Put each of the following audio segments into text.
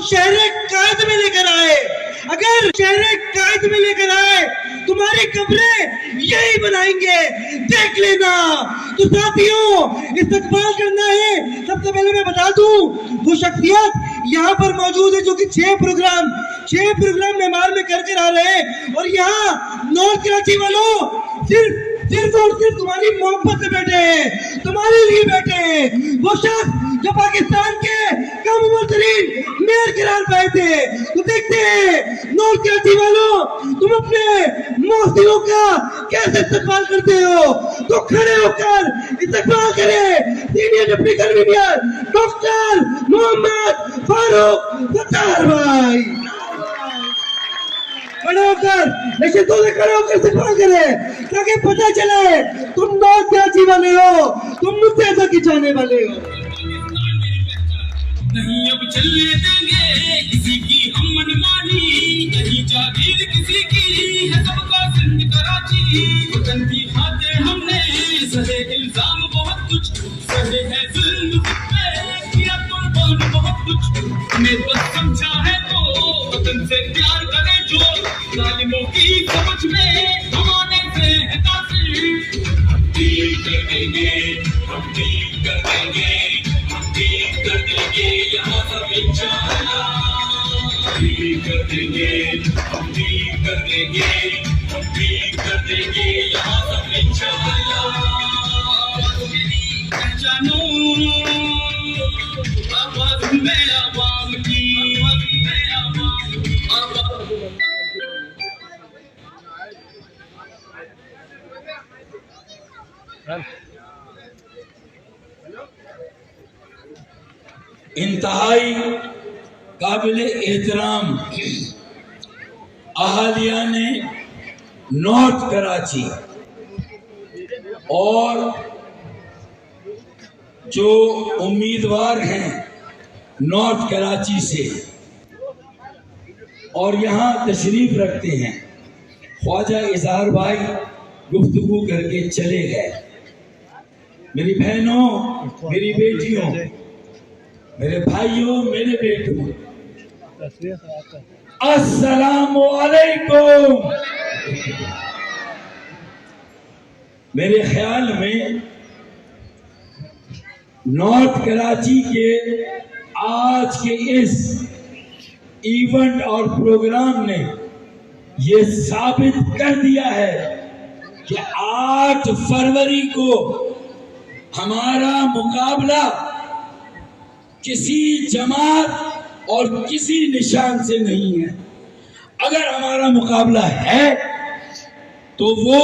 شہر قائد میں لے کر آئے، اگر شہر قائد میں لے کر آئے تمہاری قبریں یہی بنائیں گے، دیکھ لینا۔ تو ساتھیوں، استقبال کرنا ہے۔ سب سے پہلے میں بتا دوں وہ شخصیت یہاں پر موجود ہے جو کہ 6 پروگرام معمار میں کر آ رہے ہیں، اور یہاں نارتھ کراچی والوں صرف اور صرف تمہاری محبت سے بیٹھے ہیں، تمہارے لیے بیٹھے ہیں۔ وہ شخص جو پاکستان کے کم عمر ترین میئر قرار پائے تھے۔ تو دیکھتے ہیں نارتھ کراچی والوں تم اپنے محسنوں کا کیسے استقبال کرتے ہو۔ تو کھڑے ہو کر استقبال کریں سینئر ڈپٹی کنوینر ڈاکٹر محمد فاروق ستار بھائی۔ کھڑے ہو کر نشستوں سے کھڑے ہو کر استقبال کریں تاکہ پتہ چلے تم نارتھ کراچی والے ہو، تم مجھے تک جانے والے ہو۔ نہیں اب چلنے دیں گے کسی کی ہم منمانی، نہیں جاگیر کسی کی ہے سب کا زند کراچی۔ وطن کی خاطر ہم نے سہے الزام بہت کچھ، سہے ہے ظلم پہ کیا قربان بہت کچھ، ہمیں بس سمجھا ہے تو وطن سے پیار کرے جو ظالموں کی سمجھ میں ہمارے سے ہے تاثر۔ ہم بھی کر دیں گے، ہم بھی کر دیں گے، ہم بھی کر دیں گے یہاں سب انشاءاللہ۔ ہم بھی کر دیں گے، ہم بھی کر دیں گے، ہم بھی کر دیں گے یہاں سب انشاءاللہ۔ پہچانو آواز میں عوام کی، انتہائی قابل احترام اہالیہ نے نارتھ کراچی اور جو امیدوار ہیں نارتھ کراچی سے اور یہاں تشریف رکھتے ہیں، خواجہ اظہار بھائی گفتگو کر کے چلے گئے۔ میری بہنوں، میری بیٹیوں، میرے بھائیوں، میرے بیٹوں، السلام علیکم۔ میرے خیال میں نارتھ کراچی کے آج کے اس ایونٹ اور پروگرام نے یہ ثابت کر دیا ہے کہ 8 فروری کو ہمارا مقابلہ کسی جماعت اور کسی نشان سے نہیں ہے۔ اگر ہمارا مقابلہ ہے تو وہ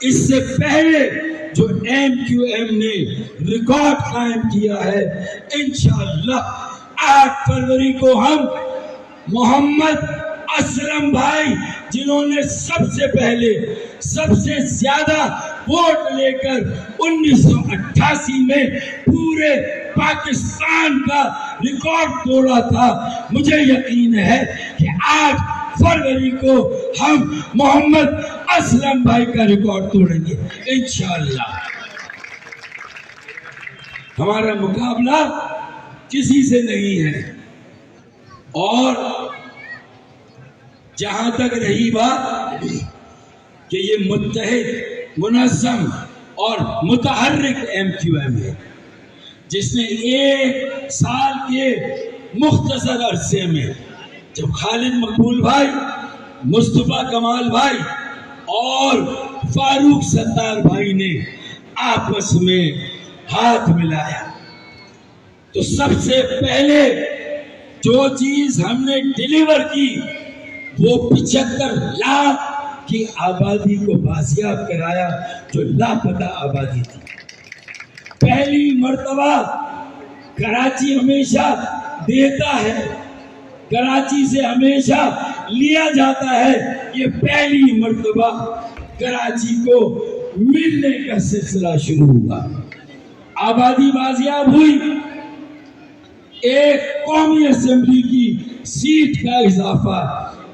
اس سے پہلے جو MQM نے ریکارڈ قائم کیا ہے، انشاءاللہ 8 فروری کو ہم محمد اسلم بھائی جنہوں نے سب سے پہلے سب سے زیادہ ووٹ لے کر 1988 میں پورے پاکستان کا ریکارڈ توڑا تھا، مجھے یقین ہے کہ 8 فروری کو ہم محمد اسلم بھائی کا ریکارڈ توڑیں گے انشاءاللہ۔ ہمارا مقابلہ کسی سے نہیں ہے، اور جہاں تک رہی بات کہ یہ متحد، منظم اور متحرک MQM ہے جس نے 1 سال کے مختصر عرصے میں جب خالد مقبول بھائی، مصطفیٰ کمال بھائی اور فاروق ستار بھائی نے آپس میں ہاتھ ملایا تو سب سے پہلے جو چیز ہم نے ڈیلیور کی وہ 75 لاکھ کی آبادی کو بازیاب کرایا جو لاپتہ آبادی تھی۔ پہلی مرتبہ کراچی ہمیشہ دیتا ہے، کراچی سے ہمیشہ لیا جاتا ہے، یہ پہلی مرتبہ کراچی کو ملنے کا سلسلہ شروع ہوا، آبادی بازیاب ہوئی، ایک قومی اسمبلی کی سیٹ کا اضافہ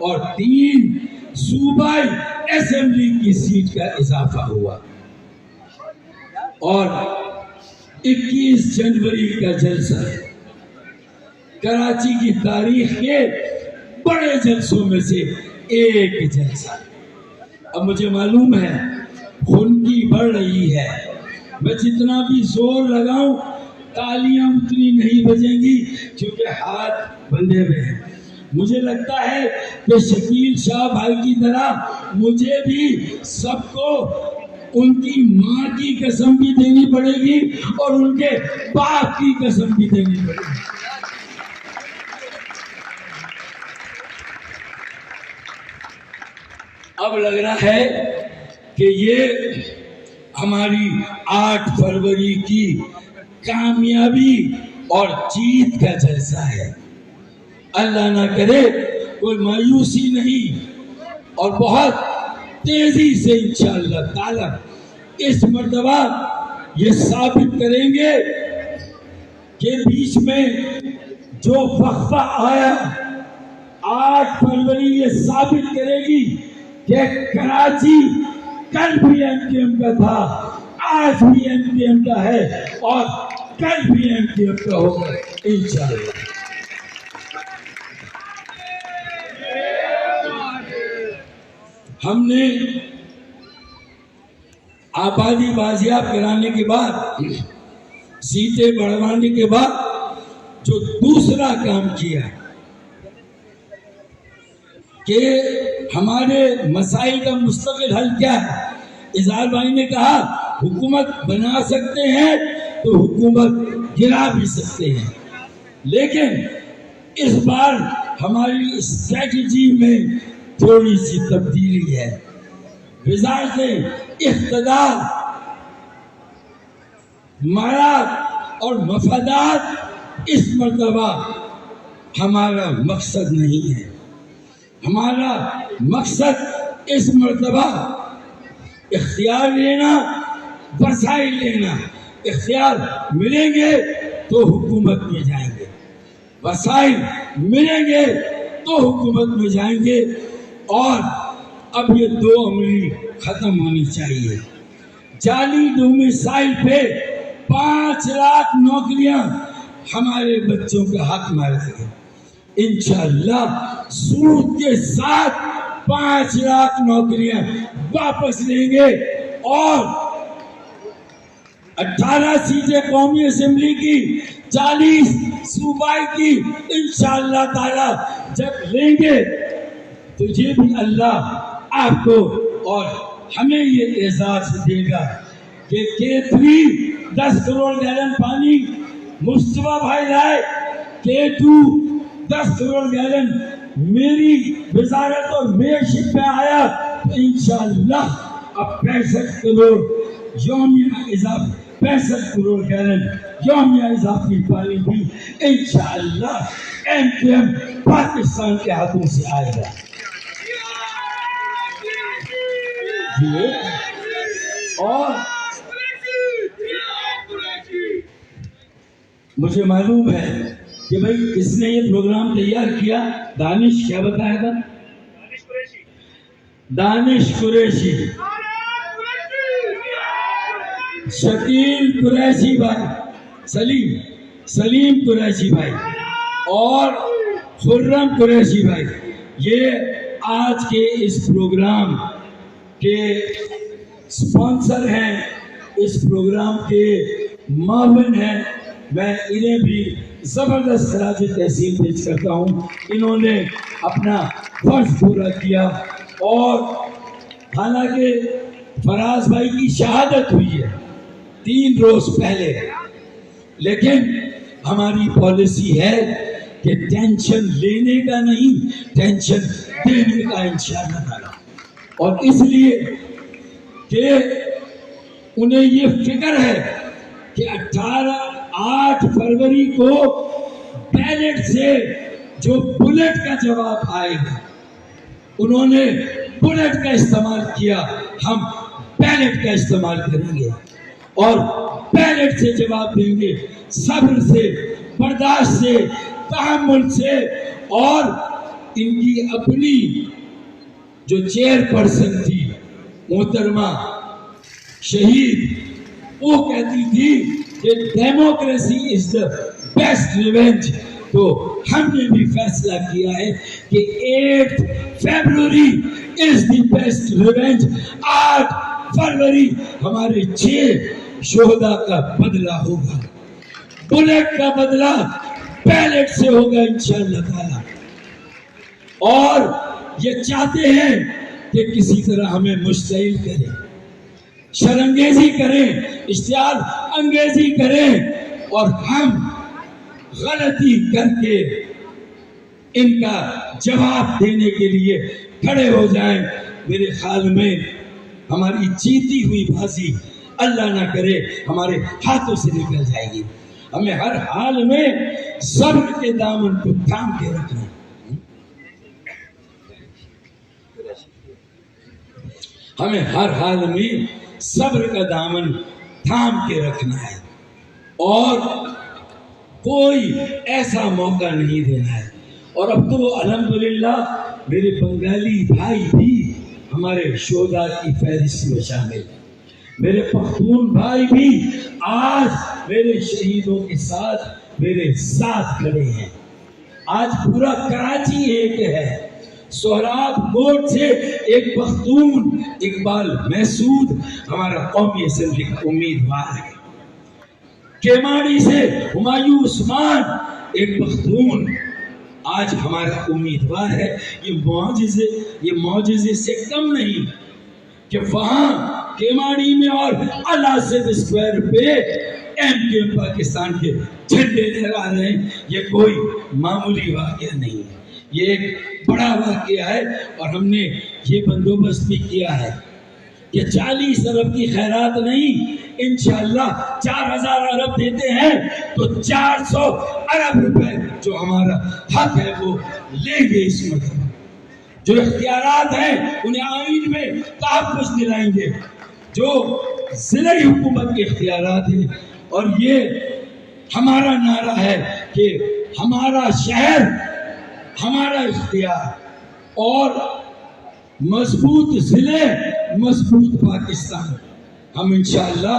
اور 3 صوبائی اسمبلی کی سیٹ کا اضافہ ہوا، اور 21 جنوری کا جلسہ कराची की तारीख के बड़े जलसों में से एक जलसा। अब मुझे मालूम है खून की बढ़ रही है, मैं जितना भी जोर लगाऊं तालियां उतनी नहीं बजेंगी क्योंकि हाथ बंधे हुए हैं। मुझे लगता है कि शकील शाह भाई की तरह मुझे भी सबको उनकी माँ की कसम भी देनी पड़ेगी और उनके बाप की कसम भी देनी पड़ेगी। अब लग रहा है कि ये हमारी 8 फरवरी की कामयाबी और जीत का जलसा है। अल्लाह ना करे कोई मायूसी नहीं और बहुत तेजी से इंशाअल्लाह ताला इस मर्तबा ये साबित करेंगे कि बीच में जो वक्फा आया 8 फरवरी ये साबित करेगी कि कराची कल भी एमकेएम का था, आज भी एमकेएम का है और कल भी एमकेएम का होगा इंशाअल्लाह। हमने आबादी बाजियाब कराने के बाद, सीटें बढ़वाने के बाद जो दूसरा काम किया कि हमारे मसाइल का मुस्तकिल हल क्या है। इजहार भाई ने कहा हुकूमत बना सकते हैं तो हुकूमत गिरा भी सकते हैं, लेकिन इस बार हमारी स्ट्रेटजी में थोड़ी सी तब्दीली है। वज़ारत इक़्तिदार, मराद और मफादात इस मर्तबा हमारा मकसद नहीं है। हमारा मकसद इस मर्तबा इख्तियार लेना, वसाइल लेना। इख्तियार मिलेंगे तो हुकूमत में जाएंगे, वसाइल मिलेंगे तो हुकूमत में जाएंगे। और अब ये 2 अमली खत्म होनी चाहिए। जाली डोमिसाइल पे 5 लाख नौकरियां हमारे बच्चों के हक में रहेंगे इंशाअल्लाह। सूद के साथ 5 लाख नौकरियां वापस लेंगे और 18 सीटें कौमी असेंबली की, 40 सूबाई की इंशाअल्लाह ताला जब लेंगे तो ये भी अल्लाह आपको और हमें ये एजाज देगा कि K3 10 करोड़ गैलन पानी मुस्तफा भाई लाए, K2 10 करोड़ गैलन मेरी वजारत और मेयरशिप में आया। तो इंशाअल्लाह अब 65 करोड़ यौमिया इजाफा, 65 करोड़ गैलन यौमिया इजाफी पानी भी इंशाअल्लाह एमकेएम पाकिस्तान के हाथों से आएगा। और मुझे मालूम है कि भाई किसने ये प्रोग्राम तैयार किया। दानिश क्या बताया था? दानिश कुरैशी, शकील कुरैशी भाई, सलीम कुरैशी भाई और खुर्रम कुरैशी भाई, ये आज के इस प्रोग्राम के स्पॉन्सर हैं, इस प्रोग्राम के मावन हैं। मैं इन्हें भी जबरदस्त खराज तहसीन पेश करता हूँ। इन्होंने अपना फर्ज पूरा किया और हालांकि फराज भाई की शहादत हुई है 3 रोज पहले, लेकिन हमारी पॉलिसी है कि टेंशन लेने का नहीं, टेंशन देने का इंशाअल्लाह ताला। और इसलिए कि उन्हें ये फिक्र है कि 8 फरवरी को बैलेट से जो बुलेट का जवाब आएगा, उन्होंने बुलेट का इस्तेमाल किया, हम बैलेट का इस्तेमाल करेंगे और बैलेट से जवाब देंगे, सब्र से, बर्दाश्त से, तहम्मुल से। और इनकी अपनी जो चेयरपर्सन थी मोहतरमा शहीद, वो कहती थी कि democracy is the best revenge تو ہم نے بھی فیصلہ کیا ہے کہ 8 February is the best revenge. 8 فروری ہمارے 6 شہداء کا بدلہ ہوگا. بلیٹ کا بدلہ بیلٹ سے ہوگا انشاءاللہ تعالی. اور یہ چاہتے ہیں کہ کسی طرح ہمیں مشتعل کریں, شرانگیزی کریں, اشتعال انگیزی کریں, اور ہم غلطی کر کے ان کا جواب دینے کے لیے کھڑے ہو جائیں. میرے خیال میں ہماری جیتی ہوئی بازی اللہ نہ کرے ہمارے ہاتھوں سے نکل جائے گی. ہمیں ہر حال میں صبر کے دامن کو تھام کے رکھنا ہے. ہمیں ہر حال میں صبر کا دامن تھام کے رکھنا ہے اور کوئی ایسا موقع نہیں دینا ہے. اور اب تو الحمدللہ میرے بنگالی بھائی بھی ہمارے شہداء کی فہرست میں شامل ہیں. میرے پختون بھائی بھی آج میرے شہیدوں کے ساتھ میرے ساتھ کھڑے ہیں. آج پورا کراچی ایک ہے. سہراب کوٹ سے ایک پختون اقبال محسود ہمارا قومی اسمبلی کا امیدوار ہے. کیماڑی سے ہمایوں عثمان ایک پختون آج ہمارا امیدوار ہے. یہ معجزے سے کم نہیں کہ وہاں کیماڑی میں اور الاسد اسکوائر پہ ایم کیو ایم پاکستان کے جھنڈے لہرا رہے ہیں. یہ کوئی معمولی واقعہ نہیں ہے, یہ ایک بڑا واقعہ ہے. اور ہم نے یہ بندوبست بھی کیا ہے کہ 40 ارب کی خیرات نہیں, انشاءاللہ 4000 ارب دیتے ہیں تو 400 ارب روپے جو ہمارا حق ہے وہ لیں گے. اس مرتبہ جو اختیارات ہیں انہیں آئین میں تحفظ دلائیں گے, جو ضلعی حکومت کے اختیارات ہیں. اور یہ ہمارا نعرہ ہے کہ ہمارا شہر ہمارا اختیار, اور مضبوط ضلع مضبوط پاکستان. ہم انشاءاللہ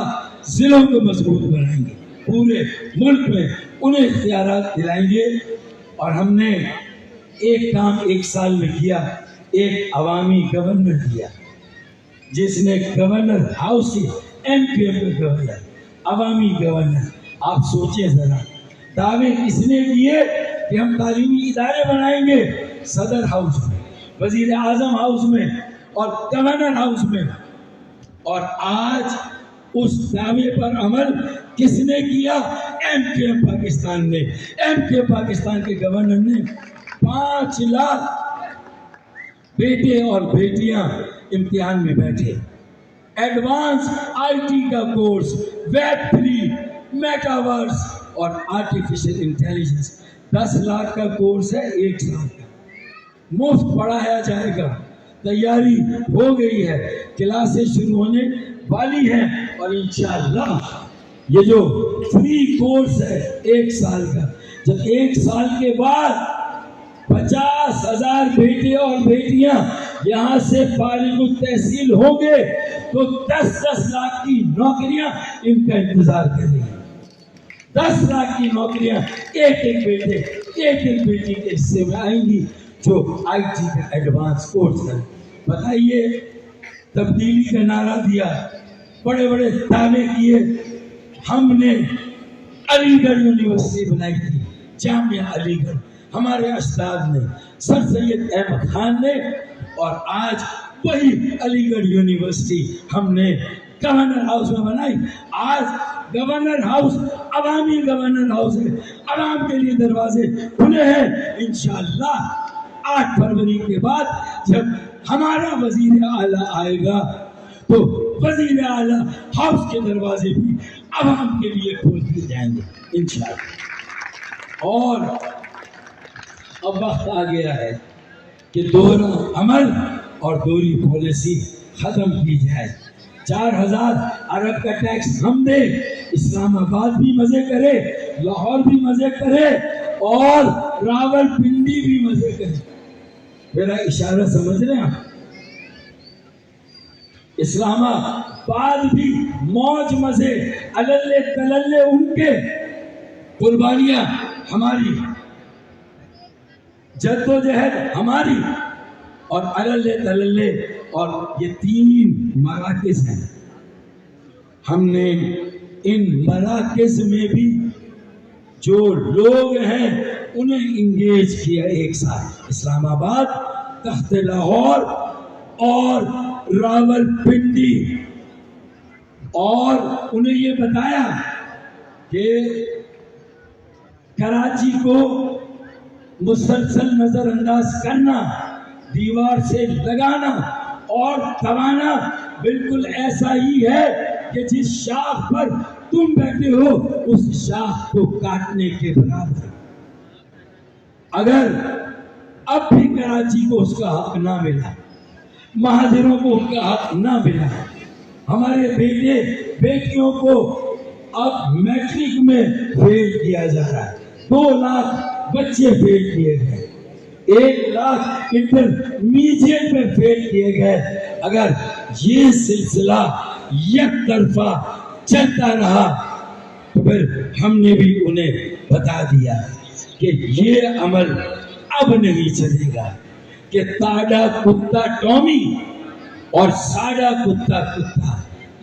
ضلعوں کو مضبوط بنائیں گے, پورے ملک میں انہیں اختیارات دلائیں گے. اور ہم نے ایک کام 1 سال میں کیا, ایک عوامی گورنر دیا جس نے گورنر ہاؤس سے ایم پی ایم کا گورنر, عوامی گورنر. آپ سوچیں ذرا, دعوے کس نے کیے کہ ہم تعلیمی ادارے بنائیں گے, صدر ہاؤس میں, وزیر اعظم ہاؤس میں اور گورنر ہاؤس میں. اور آج اس دعوے پر عمل کس نے کیا؟ ایم کیو ایم پاکستان نے. ایم کیو ایم پاکستان کے گورنر نے 5 لاکھ بیٹے اور بیٹیاں امتحان میں بیٹھے. ایڈوانس آئی ٹی کا کورس, ویب 3, میٹاورس اور آرٹیفیشل انٹیلیجنس 10 لاکھ کا کورس ہے, 1 سال کا مفت پڑھایا جائے گا. تیاری ہو گئی ہے, کلاسیں شروع ہونے والی ہیں. اور انشاءاللہ یہ جو فری کورس ہے 1 سال کا, جب 1 سال کے بعد 50,000 بیٹے اور بیٹیاں یہاں سے فارغ التحصیل ہوں گے تو 10-10 لاکھ کی نوکریاں ان کا انتظار کریں گے. 10 لاکھ کی نوکریاں ایک بیٹے ایک بیٹی کے حصے میں آئیں گی جو آئی ٹی کا ایڈوانس کورس ہے. بتائیے, تبدیلی کا نعرہ دیا, بڑے بڑے دعوے کیے. ہم نے علی گڑھ یونیورسٹی بنائی تھی, جامعہ علی گڑھ, ہمارے استاد نے, سر سید احمد خان نے. اور آج وہی علی گڑھ یونیورسٹی ہم نے گورنر ہاؤس میں بنائی. آج گورنر ہاؤس عوامی گورنر ہاؤس ہے, عوام کے لیے دروازے کھلے ہیں. انشاءاللہ 8 فروری کے بعد جب ہمارا وزیر اعلیٰ آئے گا تو وزیر اعلیٰ ہاؤس کے دروازے بھی عوام کے لیے کھول دیے جائیں گے انشاءاللہ. اور اب وقت آ گیا ہے کہ دوہرا عمل اور دوہری پالیسی ختم کی جائے. 4000 ارب کا ٹیکس ہم دے, اسلام آباد بھی مزے کرے, لاہور بھی مزے کرے اور راول پنڈی بھی مزے کرے. میرا اشارہ سمجھ رہے ہیں؟ اسلام آباد بھی موج مزے, اللے تللے ان کے, قربانیاں ہماری, जद्दोजहद हमारी और अल्ले तल्ले और ये 3 मराकज़ हैं। हमने इन मराकज़ में भी जो लोग हैं उन्हें इंगेज किया एक साथ, इस्लामाबाद, तख्त लाहौर और रावलपिंडी, और उन्हें ये बताया कि कराची को मुसलसल नजरअंदाज करना, दीवार से लगाना और दबाना बिल्कुल ऐसा ही है कि जिस शाख पर तुम बैठे हो उस शाख को काटने के बराबर। अगर अब भी कराची को उसका हक ना मिला, महाजरों को उनका हक ना मिला, हमारे बेटे बेटियों को अब मैट्रिक में फेल किया जा रहा है, 2 लाख बच्चे फेल किए गए, 1 लाख इंटरमीडिएट में फेल किए गए। अगर ये सिलसिला एक तरफा चलता रहा तो फिर हमने भी उन्हें बता दिया कि ये अमल अब नहीं चलेगा, कि ताड़ा कुत्ता टॉमी और साड़ा कुत्ता कुत्ता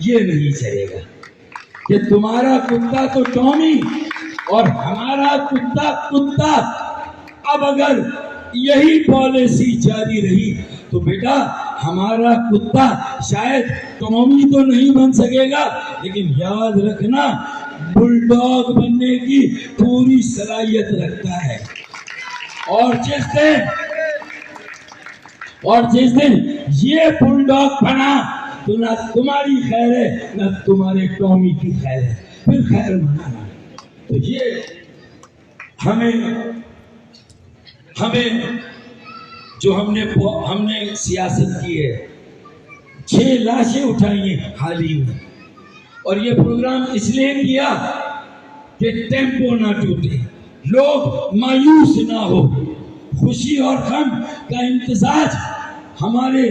ये नहीं चलेगा, कि तुम्हारा कुत्ता तो टॉमी और हमारा कुत्ता कुत्ता। अब अगर यही पॉलिसी जारी रही तो बेटा हमारा कुत्ता शायद टॉमी तो नहीं बन सकेगा, लेकिन याद रखना बुलडॉग बनने की पूरी सलाहियत रखता है। और जिस दिन ये बुलडॉग बना तो ना तुम्हारी खैर है ना तुम्हारे टॉमी की खैर है, फिर खैर मनाना। तो ये हमें जो हमने सियासत की है, 6 लाशें उठाई हैं हाल ही में, और ये प्रोग्राम इसलिए किया कि टेम्पो ना टूटे, लोग मायूस ना हो, खुशी और गम का इम्तिजाज हमारे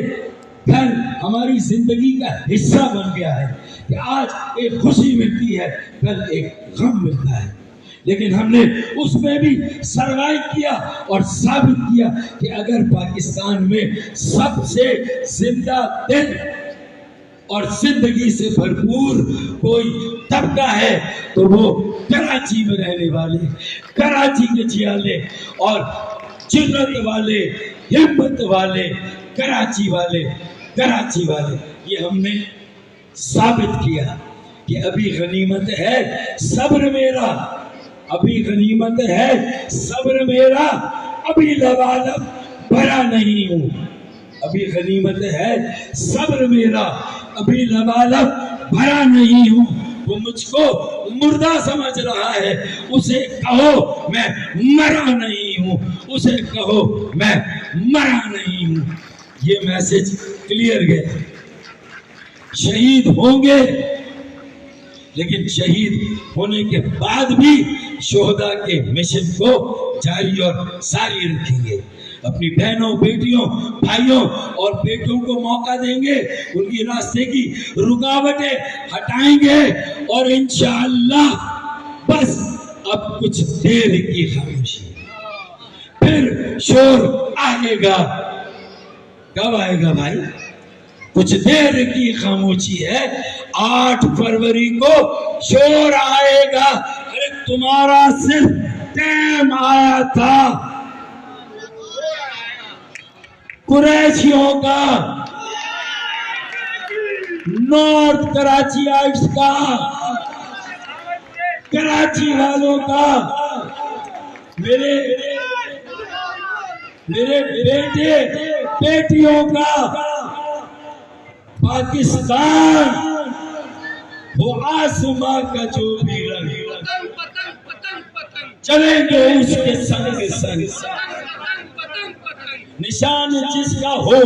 घर, हमारी जिंदगी का हिस्सा बन गया है कि आज एक खुशी मिलती है, कल एक गम मिलता है। लेकिन हमने उसमें भी सरवाइव किया और साबित किया कि अगर पाकिस्तान में सबसे जिंदा दिल और जिंदगी से भरपूर कोई तबका है तो वो कराची में रहने वाले, कराची के जियाले और जुर्रत वाले, हिम्मत वाले, कराची वाले ये हमने साबित किया कि अभी गनीमत है सब्र मेरा, अभी गनीमत है सब्र मेरा, अभी लबालब भरा नहीं हूँ, अभी गनीमत है सब्र मेरा, अभी लबालब भरा नहीं हूँ। वो मुझको मुर्दा समझ रहा है, उसे कहो मैं मरा नहीं हूँ, उसे कहो मैं मरा नहीं हूँ। ये मैसेज क्लियर गया। शहीद होंगे, लेकिन शहीद होने के बाद भी शोहदा के मिशन को जारी और सारी रखेंगे, अपनी बहनों, बेटियों, भाइयों और बेटों को मौका देंगे, उनकी रास्ते की रुकावटें हटाएंगे और इंशाअल्लाह बस अब कुछ देर की खामोशी, फिर शोर आएगा। कब आएगा भाई? कुछ देर की खामोशी है, 8 फरवरी को शोर आएगा। अरे तुम्हारा सिर्फ टाइम आया था, कुरैशियों का, नॉर्थ कराचीइट्स का, कराची वालों का, मेरे बेटे बेटियों का, पाकिस्तान वो आसमां का जो भी रंग, चलेंगे उसके संग संग, निशान जिसका हो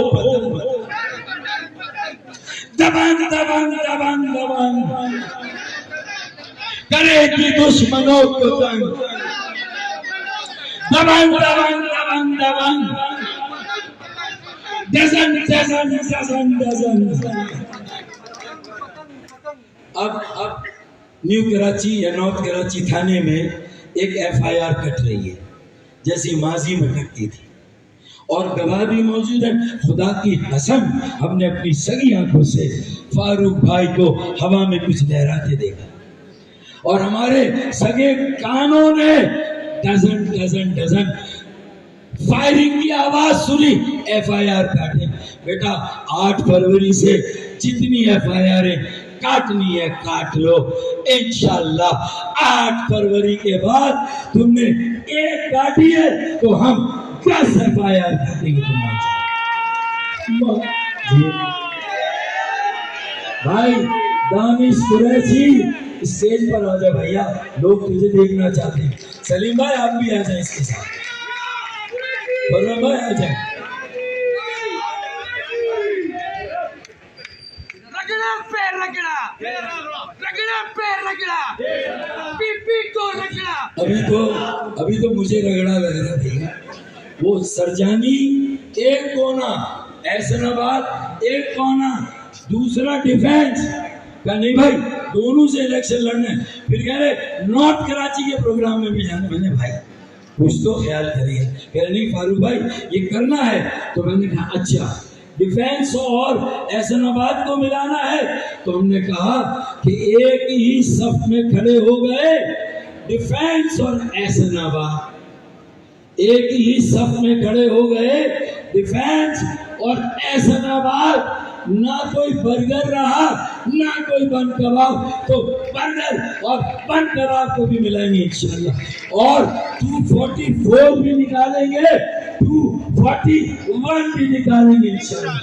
दबंग दबंग दबंग दबंग करेगी दुश्मनों को तंग, दबंग दबंग दबंग दबंग, डजन डजन डजन डजन। अब न्यू कराची या नॉर्थ कराची थाने में एक FIR कट रही है जैसी माजी में करती थी। और गवाह भी मौजूद है, खुदा की कसम हमने अपनी सगी आंखों से फारूक भाई को हवा में कुछ लहराते देखा और हमारे सगे कानों ने डजन फायरिंग की आवाज सुनी। FIR काटे बेटा, 8 फरवरी से जितनी FIR काटनी है काट लो, इंशाल्लाह 8 फरवरी के बाद तुमने एक काटी है तो हम 10 FIR काटेंगे तुम्हारे। भाई दानिश कुरैशी स्टेज पर आ जाए भैया, लोग तुझे देखना चाहते हैं। सलीम भाई आप भी आ जाए इसके साथ, फरमान भाई आ जाए। अभी तो मुझे रगड़ा लग रहा भैया। वो सरजानी एक कोना, एहसनाबाद एक कोना, दूसरा डिफेंस का नहीं भाई, दोनों से इलेक्शन लड़ने। फिर कह रहे नॉर्थ कराची के प्रोग्राम में भी जाना। मैंने भाई कुछ तो ख्याल करिए। कह रहे नहीं फारूक भाई ये करना है। तो मैंने कहा अच्छा डिफेंस और एहसनाबाद को मिलाना है। तो हमने कहा कि एक ही सफ में खड़े हो गए डिफेंस और एहसनाबाद, एक ही सफ में खड़े हो गए डिफेंस और एहसनाबाद। ना कोई बर्गर रहा ना कोई बन कबाब, तो बर्गर और बन कबाब को भी मिलाएंगे इंशाल्लाह। और 244 भी निकालेंगे, 241 भी निकालेंगे इंशाल्लाह।